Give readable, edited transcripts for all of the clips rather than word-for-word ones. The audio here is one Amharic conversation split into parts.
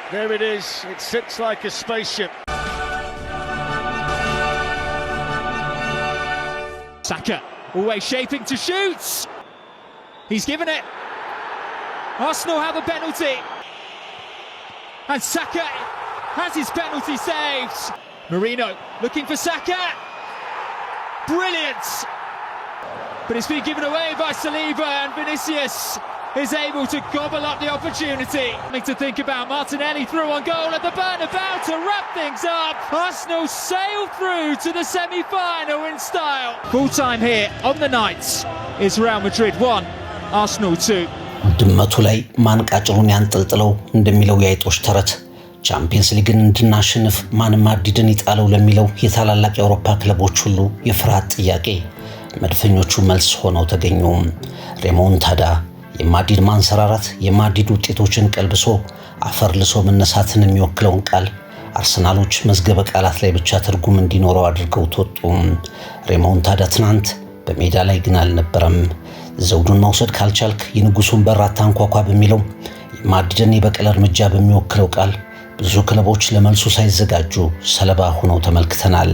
There it is. It sits like a spaceship. Saka, always shaping to shoot. He's given it. Arsenal have a penalty. And Saka has his penalty saved. Marino looking for Saka. Brilliant. But it's been given away by Saliba, and Vinicius is able to gobble up the opportunity. Something to think about. Martinelli through on goal at the Bernabeu to wrap things up. Arsenal sail through to the semi-final in style. Full time here on the night is Real Madrid 1, Arsenal 2. ድመቱ ላይ ማንቃጭሩን ያንጠልጥለው እንደሚለው ያይጦሽ ተረት ቻምፒየንስ ሊግን እንድናሸንፍ ማን ማድሪድን ይጣለው ለሚለው የታላላቅ የአውሮፓ ክለቦች ሁሉ የፍርሃት ጥያቄ መድፈኞቹ መልስ ሆነው ተገኙ። ሬሞንታዳ የማድሪድ ማንሰራራት የማድሪድ ውጤቶችን ቀልብሶ አፈር ልሶ መነሳትን የሚወክለውን ቃል አርሰናሎች መዝገበ ቃላት ላይ ብቻ ትርጉም እንዲኖረው አድርገው ተወጡ። ሬሞንታዳ ትናንት በሜዳ ላይ ግን አልነበረም። ዘውዱን መውሰድ ካልቻልክ የንጉሱን በር አታንኳኳ በሚለው የማድሪድን የበቀል እርምጃ በሚወክለው ቃል ብዙ ክለቦች ለመልሱ ሳይዘጋጁ ሰለባ ሆነው ተመልክተናል።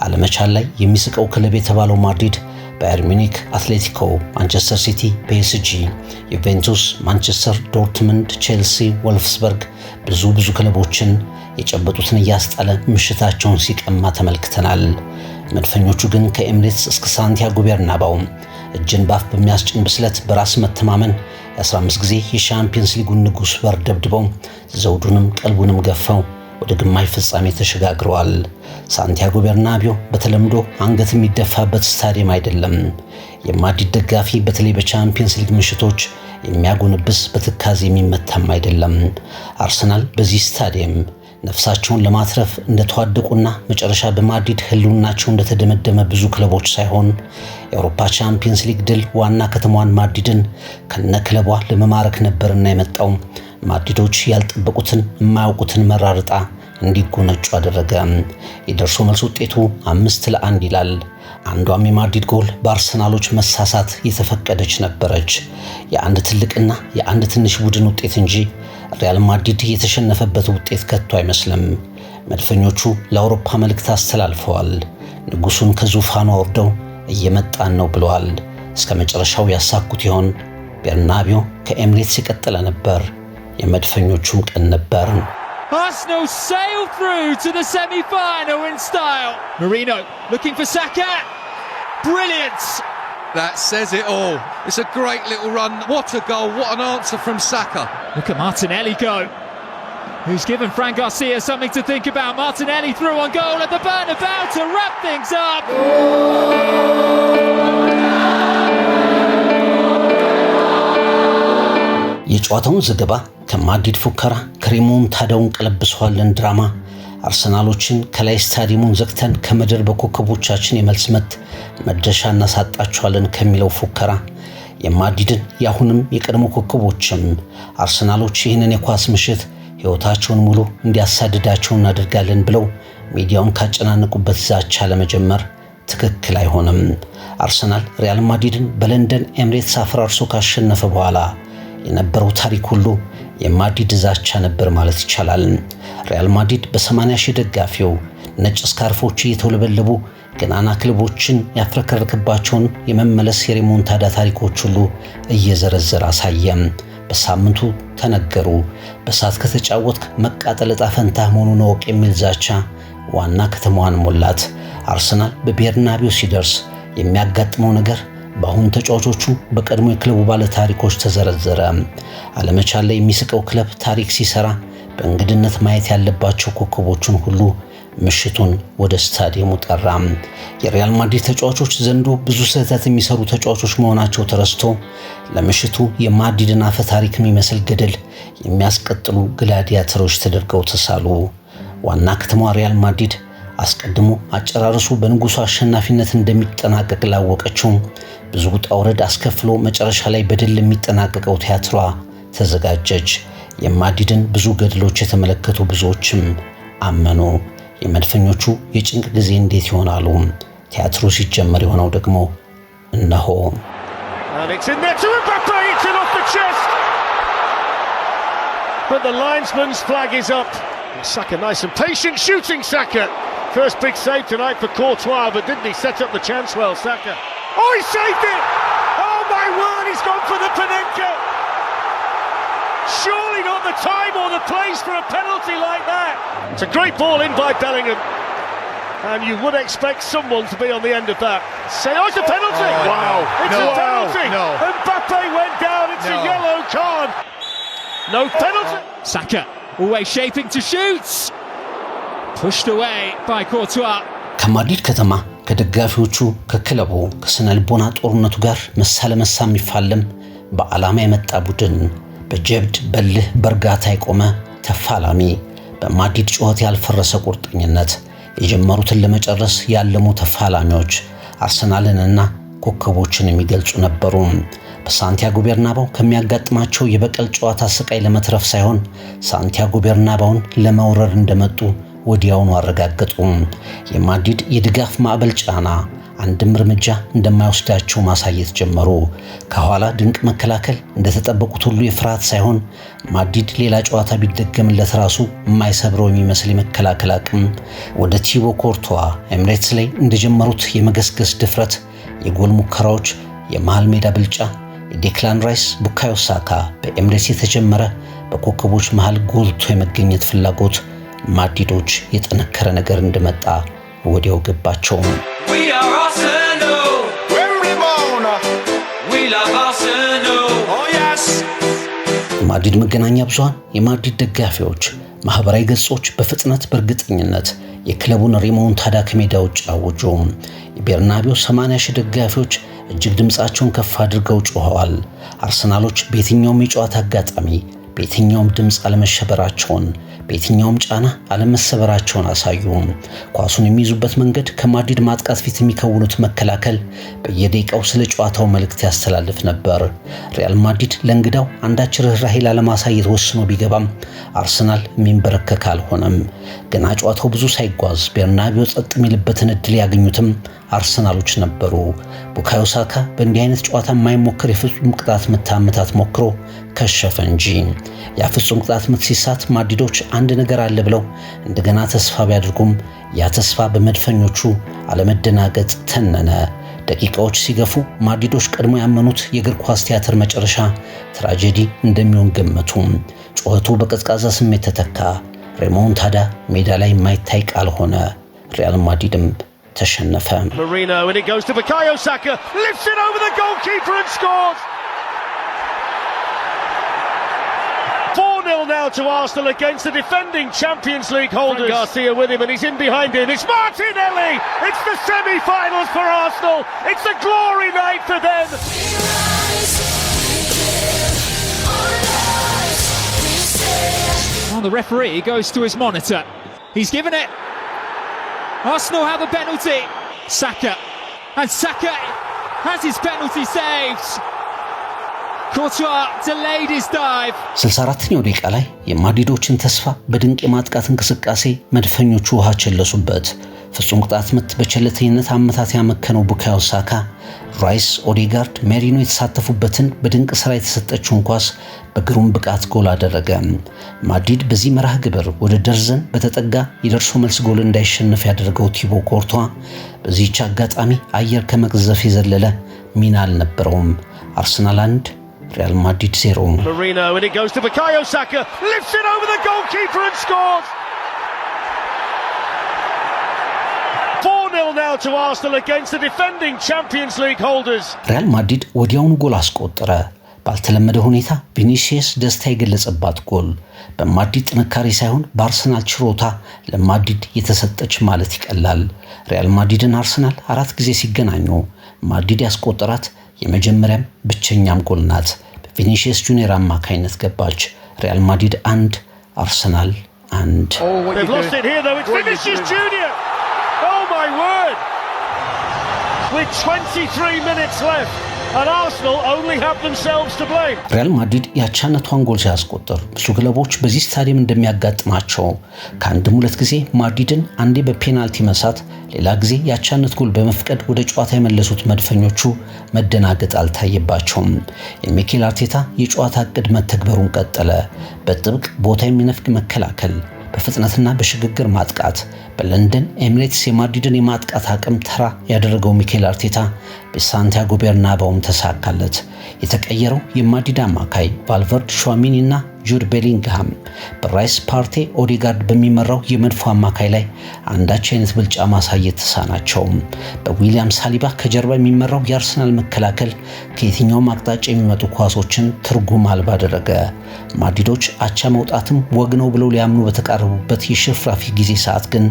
አለመቻል ላይ የሚስቀው ክለብ የተባለው ማድሪድ ባየር ሚኒክ፣ አትሌቲኮ፣ ማንቸስተር ሲቲ፣ ፒኤስጂ፣ ዩቬንቱስ፣ ማንቸስተር፣ ዶርትመንድ፣ ቼልሲ፣ ወልፍስበርግ ብዙ ክለቦችን የጨበጡትን እያስጣለ ምሽታቸውን ሲቀማ ተመልክተናል። መድፈኞቹ ግን ከኤምሬትስ እስከ ሳንቲያጎ ቤርናባው እጅን ባፍ በሚያስጭን ብስለት በራስ መተማመን የ15 ጊዜ የሻምፒየንስ ሊጉን ንጉስ በር ደብድበው ዘውዱንም ቀልቡንም ገፈው ወደ ግማሽ ፍጻሜ ተሸጋግረዋል። ሳንቲያጎ ቤርናቢዮ በተለምዶ አንገት የሚደፋበት ስታዲየም አይደለም። የማድሪድ ደጋፊ በተለይ በቻምፒየንስ ሊግ ምሽቶች የሚያጎንብስ በትካዜ የሚመታም አይደለም። አርሰናል በዚህ ስታዲየም ነፍሳቸውን ለማትረፍ እንደተዋደቁና መጨረሻ በማድሪድ ህልውናቸው እንደተደመደመ ብዙ ክለቦች ሳይሆን የአውሮፓ ቻምፒየንስ ሊግ ድል ዋና ከተማዋን ማድሪድን ከነክለቧ ለመማረክ ነበርና የመጣው ማድሪዶች ያልጠበቁትን የማያውቁትን መራርጣ እንዲጎነጩ አደረገ። የደርሶ መልስ ውጤቱ 5-1 ይላል። አንዷም የማድሪድ ጎል በአርሰናሎች መሳሳት የተፈቀደች ነበረች። የአንድ ትልቅና የአንድ ትንሽ ቡድን ውጤት እንጂ ሪያል ማድሪድ የተሸነፈበት ውጤት ከቶ አይመስልም። መድፈኞቹ ለአውሮፓ መልእክት አስተላልፈዋል። ንጉሱን ከዙፋኑ ወርደው እየመጣን ነው ብለዋል። እስከ መጨረሻው ያሳኩት ይሆን? ቤርናቢዮ ከኤምሬትስ የቀጠለ ነበር። የመድፈኞቹም ቀን ነበር። Arsenal sail through to the semi-final in style. Marino looking for Saka. Brilliant. That says it all. It's a great little run. What a goal. What an answer from Saka. Look at Martinelli go. Who's given Fran Garcia something to think about. Martinelli through on goal at the Bernabeu to wrap things up. የጨዋታውን ዘገባ ከማድሪድ ፉከራ ከሬሞንታዳውን ቀለብሰዋለን ድራማ አርሰናሎችን ከላይ ስታዲየሙን ዘግተን ከመደር በኮከቦቻችን የመልስ ምት መድረሻ እናሳጣቸዋለን ከሚለው ፉከራ የማድሪድን ያሁንም የቀድሞ ኮከቦችም አርሰናሎች ይህንን የኳስ ምሽት ህይወታቸውን ሙሉ እንዲያሳድዳቸው እናደርጋለን ብለው ሚዲያውን ካጨናነቁበት ዛቻ ለመጀመር ትክክል አይሆንም። አርሰናል ሪያል ማድሪድን በለንደን ኤምሬትስ አፈራርሶ ካሸነፈ በኋላ የነበረው ታሪክ ሁሉ የማድሪድ ዛቻ ነበር ማለት ይቻላል። ሪያል ማድሪድ በ80 ሺህ ደጋፊው ነጭ ስካርፎች እየተወለበለቡ ገናና ክለቦችን ያፍረከረከባቸውን የመመለስ የሬሞንታዳ ታሪኮች ሁሉ እየዘረዘረ አሳየም። በሳምንቱ ተነገሩ። በሳት ከተጫወትክ መቃጠል ዕጣ ፈንታ መሆኑን ወቅ የሚል ዛቻ ዋና ከተማዋን ሞላት። አርሰናል በቤርናቢዮ ሲደርስ የሚያጋጥመው ነገር በአሁን ተጫዋቾቹ በቀድሞ የክለቡ ባለ ታሪኮች ተዘረዘረ። አለመቻል ላይ የሚስቀው ክለብ ታሪክ ሲሰራ በእንግድነት ማየት ያለባቸው ኮከቦቹን ሁሉ ምሽቱን ወደ ስታዲየሙ ጠራ። የሪያል ማድሪድ ተጫዋቾች ዘንዶ ብዙ ስህተት የሚሰሩ ተጫዋቾች መሆናቸው ተረስቶ ለምሽቱ የማድሪድን አፈ ታሪክ የሚመስል ገደል የሚያስቀጥሉ ግላዲያተሮች ተደርገው ተሳሉ። ዋና ከተማዋ ሪያል ማድሪድ አስቀድሞ አጨራረሱ በንጉሱ አሸናፊነት እንደሚጠናቀቅ ላወቀችው ብዙ ውጣ ውረድ አስከፍሎ መጨረሻ ላይ በድል የሚጠናቀቀው ቲያትሯ ተዘጋጀች። የማድሪድን ብዙ ገድሎች የተመለከቱ ብዙዎችም አመኑ። የመድፈኞቹ የጭንቅ ጊዜ እንዴት ይሆናሉ? ቲያትሩ ሲጀመር የሆነው ደግሞ እነሆ። but the linesman's flag is up. Saka nice and patient, shooting Saka. First big save tonight for Courtois, but didn't he set up the chance well, Saka? Oh, he saved it! Oh my word, he's gone for the Panenka! Surely not the time or the place for a penalty like that. It's a great ball in by Bellingham. And you would expect someone to be on the end of that. Say, oh, it's a penalty! Oh, wow! It's a penalty! No. Mbappe went down, it's a yellow card! No penalty! Saka, always shaping to shoot! Pushed away by Courtois. ከማድሪድ ከተማ ከደጋፊዎቹ ከክለቡ ከስነ ልቦና ጦርነቱ ጋር መሳ ለመሳ የሚፋለም በዓላማ የመጣ ቡድን በጀብድ በልህ በርጋታ የቆመ ተፋላሚ በማድሪድ ጩኸት ያልፈረሰ ቁርጠኝነት የጀመሩትን ለመጨረስ ያለሙ ተፋላሚዎች አርሰናልንና ኮከቦችን የሚገልጹ ነበሩ። በሳንቲያጎ ቤርናባው ከሚያጋጥማቸው የበቀል ጨዋታ ስቃይ ለመትረፍ ሳይሆን ሳንቲያጎ ቤርናባውን ለመውረር እንደመጡ ወዲያውኑ አረጋገጡ። የማድሪድ የድጋፍ ማዕበል ጫና አንድም እርምጃ እንደማይወስዳቸው ማሳየት ጀመሩ። ከኋላ ድንቅ መከላከል እንደተጠበቁት ሁሉ የፍርሃት ሳይሆን ማድሪድ ሌላ ጨዋታ ቢደገምለት ራሱ የማይሰብረው የሚመስል የመከላከል አቅም ወደ ቲቦ ኮርቶዋ ኤምሬትስ ላይ እንደጀመሩት የመገስገስ ድፍረት፣ የጎል ሙከራዎች፣ የመሃል ሜዳ ብልጫ፣ የዴክላን ራይስ ቡካዮ ሳካ በኤምሬትስ የተጀመረ በኮከቦች መሃል ጎልቶ የመገኘት ፍላጎት ማድሪዶች የጠነከረ ነገር እንደመጣ ወዲያው ገባቸው። የማድሪድ መገናኛ ብዙሃን፣ የማድሪድ ደጋፊዎች፣ ማህበራዊ ገጾች በፍጥነት በእርግጠኝነት የክለቡን ሪሞንታዳ ከሜዳ ውጭ አወጁ። የቤርናቢው 80 ሺህ ደጋፊዎች እጅግ ድምጻቸውን ከፍ አድርገው ጮኸዋል። አርሰናሎች በየትኛውም የጨዋታ አጋጣሚ በየትኛውም ድምጽ አለመሸበራቸውን በየትኛውም ጫና አለመሰበራቸውን አሳዩ። ኳሱን የሚይዙበት መንገድ ከማድሪድ ማጥቃት ፊት የሚከውኑት መከላከል በየደቂቃው ስለ ጨዋታው መልእክት ያስተላልፍ ነበር። ሪያል ማድሪድ ለእንግዳው አንዳች ርህራሄ ላለማሳየት ወስኖ ቢገባም አርሰናል የሚንበረከክ አልሆነም። ገና ጨዋታው ብዙ ሳይጓዝ ቤርናቢው ጸጥ የሚልበትን እድል ያገኙትም አርሰናሎች ነበሩ። ቡካዮ ሳካ በእንዲህ አይነት ጨዋታ የማይሞክር የፍጹም ቅጣት ምት አመታት ሞክሮ ከሸፈ እንጂ ያ ፍጹም ቅጣት ምት ሲሳት ማድሪዶች አንድ ነገር አለ ብለው እንደገና ተስፋ ቢያደርጉም ያ ተስፋ በመድፈኞቹ አለመደናገጥ ተነነ። ደቂቃዎች ሲገፉ ማድሪዶች ቀድሞ ያመኑት የእግር ኳስ ቲያትር መጨረሻ ትራጀዲ እንደሚሆን ገመቱ። ጩኸቱ በቀዝቃዛ ስሜት ተተካ። ሬሞንታዳ ሜዳ ላይ የማይታይ ቃል ሆነ። ሪያል ማድሪድም ተሸነፈ። Marino, and it goes to Bukayo Saka, lifts it over the goalkeeper and scores. 4-0 now to Arsenal against the defending Champions League holders. Garcia with him, and he's in behind him. It's Martinelli. It's the semi-finals for Arsenal. It's a glory night for them. Well, the referee goes to his monitor. He's given it. Arsenal have a penalty. Saka. And Saka has his penalty saved. Courtois delayed his dive. 64ኛው ደቂቃ ላይ የማድሪዶችን ተስፋ በድንቅ የማጥቃት እንቅስቃሴ መድፈኞቹ ውሃ ቸለሱበት። ፍጹም ቅጣት ምት በቸልተኝነት አመታት ያመከነው ቡካዮ ሳካ ራይስ፣ ኦዴጋርድ፣ ሜሪኖ የተሳተፉበትን በድንቅ ስራ የተሰጠችውን ኳስ በግሩም ብቃት ጎል አደረገ። ማድሪድ በዚህ መርሃ ግብር ወደ ደርዘን በተጠጋ የደርሶ መልስ ጎል እንዳይሸነፍ ያደረገው ቲቦ ኮርቷ በዚህች አጋጣሚ አየር ከመቅዘፍ የዘለለ ሚና አልነበረውም። አርሰናል 1 Real Madrid 0. Marino, and it goes to Bukayo Saka, lifts it over the goalkeeper and scores. 4-0 now to Arsenal against the defending Champions League holders. Real Madrid ወዲያውኑ ጎል አስቆጠረ። ባልተለመደ ሁኔታ ቪኒሲየስ ደስታ የገለጸባት ጎል በማድሪድ ጥንካሬ ሳይሆን በአርሰናል ችሮታ ለማድሪድ የተሰጠች ማለት ይቀላል። ሪያል ማድሪድና አርሰናል 4 ጊዜ ሲገናኙ ማድሪድ ያስቆጠራት የመጀመሪያም ብቸኛም ጎል ናት። በቪኒሲየስ ጁኒየር አማካይነት ገባች። ሪያል ማድሪድ 1 አርሰናል 1. They've lost it here though. It's Vinicius Junior. Oh my word. With 23 minutes left. and Arsenal only have themselves to blame. ሪያል ማድሪድ ያቻነቷን ጎል ሲያስቆጥር ብዙ ክለቦች በዚህ ስታዲየም እንደሚያጋጥማቸው ከአንድም ሁለት ጊዜ ማድሪድን አንዴ በፔናልቲ መሳት ሌላ ጊዜ ያቻነት ጎል በመፍቀድ ወደ ጨዋታ የመለሱት መድፈኞቹ መደናገጥ አልታየባቸውም። የሚኬል አርቴታ የጨዋታ ዕቅድ መተግበሩን ቀጠለ። በጥብቅ ቦታ የሚነፍግ መከላከል፣ በፍጥነትና በሽግግር ማጥቃት በለንደን ኤሚሬትስ የማድሪድን የማጥቃት አቅም ተራ ያደረገው ሚኬል አርቴታ በሳንቲያጎ ቤርናባውም ተሳካለት። የተቀየረው የማድሪድ አማካይ ቫልቨርድ፣ ሹዋሚኒ እና ጁድ ቤሊንግሃም በራይስ ፓርቴ ኦዴጋርድ በሚመራው የመድፎ አማካይ ላይ አንዳች አይነት ብልጫ ማሳየት ተሳናቸው። በዊሊያም ሳሊባ ከጀርባ የሚመራው የአርሰናል መከላከል ከየትኛውም አቅጣጫ የሚመጡ ኳሶችን ትርጉም አልባ አደረገ። ማድሪዶች አቻ መውጣትም ወግ ነው ብለው ሊያምኑ በተቃረቡበት የሽርፍራፊ ጊዜ ሰዓት ግን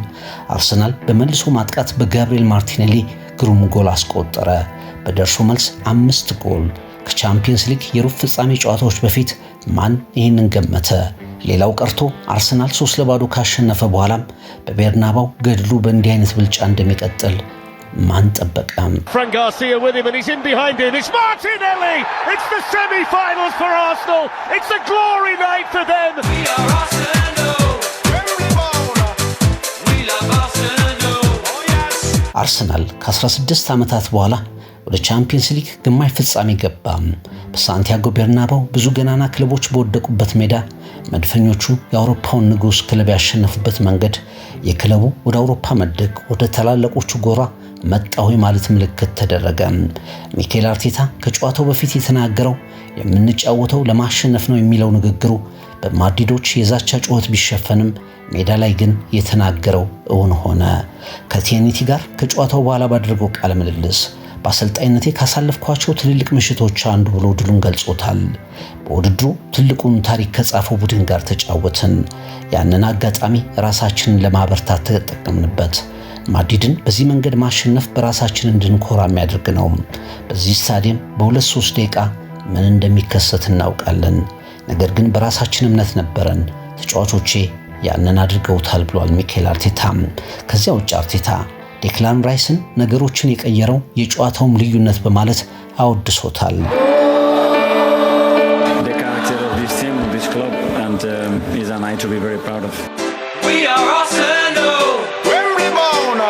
አርሰናል በመልሶ ማጥቃት በጋብሪኤል ማርቲኔሊ ግሩም ጎል አስቆጠረ። በደርሶ መልስ 5 ጎል። ከቻምፒየንስ ሊግ የሩብ ፍጻሜ ጨዋታዎች በፊት ማን ይህንን ገመተ? ሌላው ቀርቶ አርሰናል 3-0 ካሸነፈ በኋላም በቤርናባው ገድሉ በእንዲህ አይነት ብልጫ እንደሚቀጥል ማን ጠበቀም? Fran Garcia with him and he's in behind him. It's Martinelli. It's the semi-finals for Arsenal. It's a glory night for them. We are Arsenal. We love Arsenal. Oh yes. አርሰናል ከ16 ዓመታት በኋላ ወደ ቻምፒየንስ ሊግ ግማሽ ፍጻሜ ገባ። በሳንቲያጎ ቤርናባው ብዙ ገናና ክለቦች በወደቁበት ሜዳ መድፈኞቹ የአውሮፓውን ንጉስ ክለብ ያሸነፉበት መንገድ የክለቡ ወደ አውሮፓ መድረክ ወደ ታላላቆቹ ጎራ መጣው ማለት ምልክት ተደረገ። ሚኬል አርቴታ ከጨዋታው በፊት የተናገረው የምንጫወተው ለማሸነፍ ነው የሚለው ንግግሩ በማድሪዶች የዛቻ ጩኸት ቢሸፈንም ሜዳ ላይ ግን የተናገረው እውን ሆነ። ከቲኤንቲ ጋር ከጨዋታው በኋላ ባደረገው ቃለ ምልልስ በአሰልጣኝነቴ ካሳለፍኳቸው ትልልቅ ምሽቶች አንዱ ብሎ ድሉን ገልጾታል። በውድድሩ ትልቁን ታሪክ ከጻፈው ቡድን ጋር ተጫወትን። ያንን አጋጣሚ ራሳችንን ለማበርታት ተጠቀምንበት። ማድሪድን በዚህ መንገድ ማሸነፍ በራሳችን እንድንኮራ የሚያደርግ ነው። በዚህ ስታዲየም በ2-3 ደቂቃ ምን እንደሚከሰት እናውቃለን። ነገር ግን በራሳችን እምነት ነበረን። ተጫዋቾቼ ያንን አድርገውታል ብሏል ሚኬል አርቴታ። ከዚያ ውጭ አርቴታ ዴክላን ራይስን ነገሮችን የቀየረው የጨዋታውም ልዩነት በማለት አወድሶታል። The character of this team, of this club, and is an eye to be very proud of. We are Arsenal. When we born,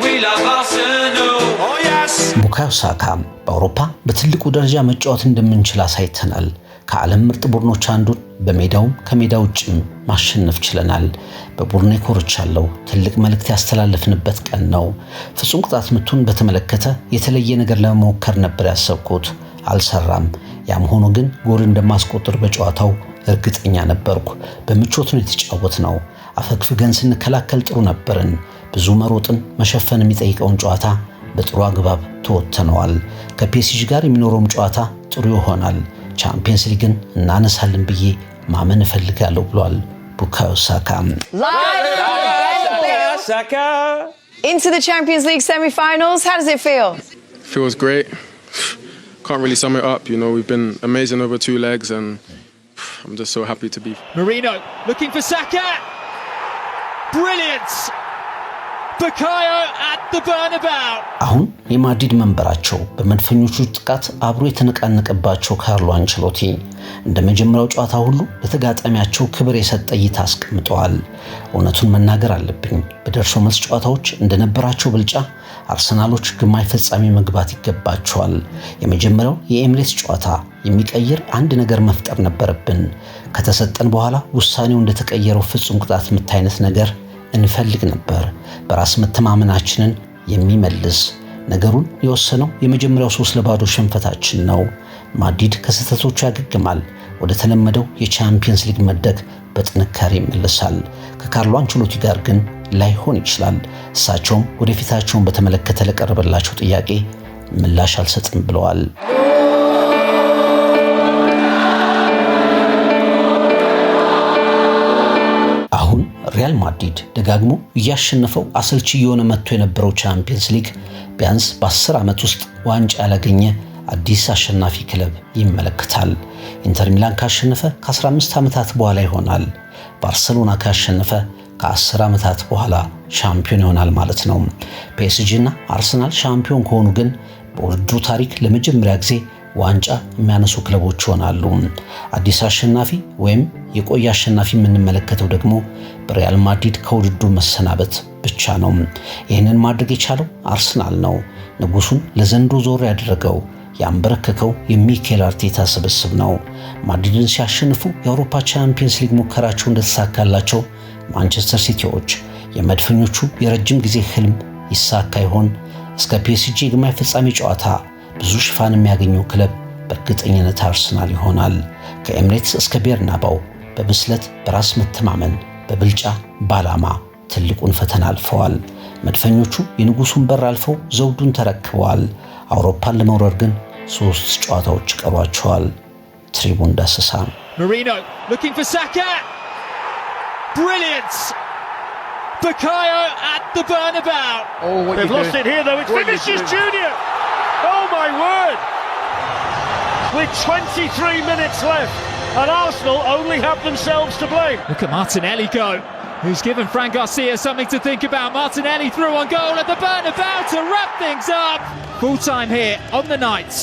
we love Arsenal. Oh yes. ቡካዮ ሳካ በአውሮፓ በትልቁ ደረጃ መጫወት እንደምንችል አሳይተናል። ከዓለም ምርጥ ቡድኖች አንዱን በሜዳውም ከሜዳ ውጭም ማሸነፍ ችለናል። በቡድኔ ኮርቻለሁ። ትልቅ መልእክት ያስተላለፍንበት ቀን ነው። ፍጹም ቅጣት ምቱን በተመለከተ የተለየ ነገር ለመሞከር ነበር ያሰብኩት፣ አልሰራም። ያም ሆኖ ግን ጎል እንደማስቆጥር በጨዋታው እርግጠኛ ነበርኩ። በምቾት ነው የተጫወትነው። አፈግፍገን ስንከላከል ጥሩ ነበርን። ብዙ መሮጥን መሸፈን የሚጠይቀውን ጨዋታ በጥሩ አግባብ ተወጥተነዋል። ከፒኤስጂ ጋር የሚኖረውም ጨዋታ ጥሩ ይሆናል። ቻምፒየንስ ሊግን እናነሳለን ብዬ ማመን እፈልጋለሁ ብሏል ቡካዮ ሳካ። Into the Champions League semi-finals, how does it feel? Feels great. Can't really sum it up, you know, we've been amazing over 2 legs and I'm just so happy to be. Marino looking for Saka. Brilliant. Bukayo at the Bernabeu. አሁን የማድሪድ መንበራቸው በመድፈኞቹ ጥቃት አብሮ የተነቃነቀባቸው ካርሎ አንቸሎቲ እንደ መጀመሪያው ጨዋታ ሁሉ ለተጋጣሚያቸው ክብር የሰጠ እይታ አስቀምጠዋል። እውነቱን መናገር አለብኝ፣ በደርሶ መልስ ጨዋታዎች እንደነበራቸው ብልጫ አርሰናሎች ግማሽ ፍጻሜ መግባት ይገባቸዋል። የመጀመሪያው የኤሚሬትስ ጨዋታ የሚቀይር አንድ ነገር መፍጠር ነበረብን። ከተሰጠን በኋላ ውሳኔው እንደተቀየረው ፍጹም ቅጣት ምት አይነት ነገር እንፈልግ ነበር። በራስ መተማመናችንን የሚመልስ ነገሩን የወሰነው የመጀመሪያው 3-0 ሽንፈታችን ነው። ማድሪድ ከስህተቶቹ ያገግማል። ወደ ተለመደው የቻምፒየንስ ሊግ መድረክ በጥንካሬ ይመለሳል። ከካርሎ አንቸሎቲ ጋር ግን ላይሆን ይችላል። እሳቸውም ወደፊታቸውን በተመለከተ ለቀረበላቸው ጥያቄ ምላሽ አልሰጥም ብለዋል። አሁን ሪያል ማድሪድ ደጋግሞ እያሸነፈው አሰልቺ የሆነ መጥቶ የነበረው ቻምፒየንስ ሊግ ቢያንስ በ10 ዓመት ውስጥ ዋንጫ ያላገኘ አዲስ አሸናፊ ክለብ ይመለከታል። ኢንተር ሚላን ካሸነፈ ከ15 ዓመታት በኋላ ይሆናል። ባርሴሎና ካሸነፈ ከ10 ዓመታት በኋላ ሻምፒዮን ይሆናል ማለት ነው። ፒኤስጂ እና አርሰናል ሻምፒዮን ከሆኑ ግን በውድድሩ ታሪክ ለመጀመሪያ ጊዜ ዋንጫ የሚያነሱ ክለቦች ይሆናሉ። አዲስ አሸናፊ ወይም የቆየ አሸናፊ የምንመለከተው ደግሞ በሪያል ማድሪድ ከውድድሩ መሰናበት ብቻ ነው። ይህንን ማድረግ የቻለው አርሰናል ነው። ንጉሱን ለዘንድሮ ዞር ያደረገው ያንበረከከው የሚኬል አርቴታ ስብስብ ነው። ማድሪድን ሲያሸንፉ የአውሮፓ ቻምፒየንስ ሊግ ሙከራቸው እንደተሳካላቸው ማንቸስተር ሲቲዎች የመድፈኞቹ የረጅም ጊዜ ህልም ይሳካ ይሆን? እስከ ፒኤስጂ የግማሽ ፍጻሜ ጨዋታ ብዙ ሽፋን የሚያገኘው ክለብ በእርግጠኝነት አርሰናል ይሆናል። ከኤምሬትስ እስከ ቤርናባው በብስለት በራስ መተማመን በብልጫ በዓላማ ትልቁን ፈተና አልፈዋል። መድፈኞቹ የንጉሱን በር አልፈው ዘውዱን ተረክበዋል። አውሮፓን ለመውረር ግን 3 ጨዋታዎች ቀሯቸዋል። ትሪቡን ዳሰሳ Marino looking for Saka. Brilliant. Bukayo at the Bernabeu. They've lost it here though. It's Vinicius Junior. Oh my word. With 23 minutes left and Arsenal only have themselves to blame. Look at Martinelli go, who's given Fran Garcia something to think about. Martinelli through on goal at the Bernabeu to wrap things up. Full time here on the night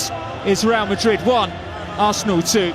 is Real Madrid 1, Arsenal 2.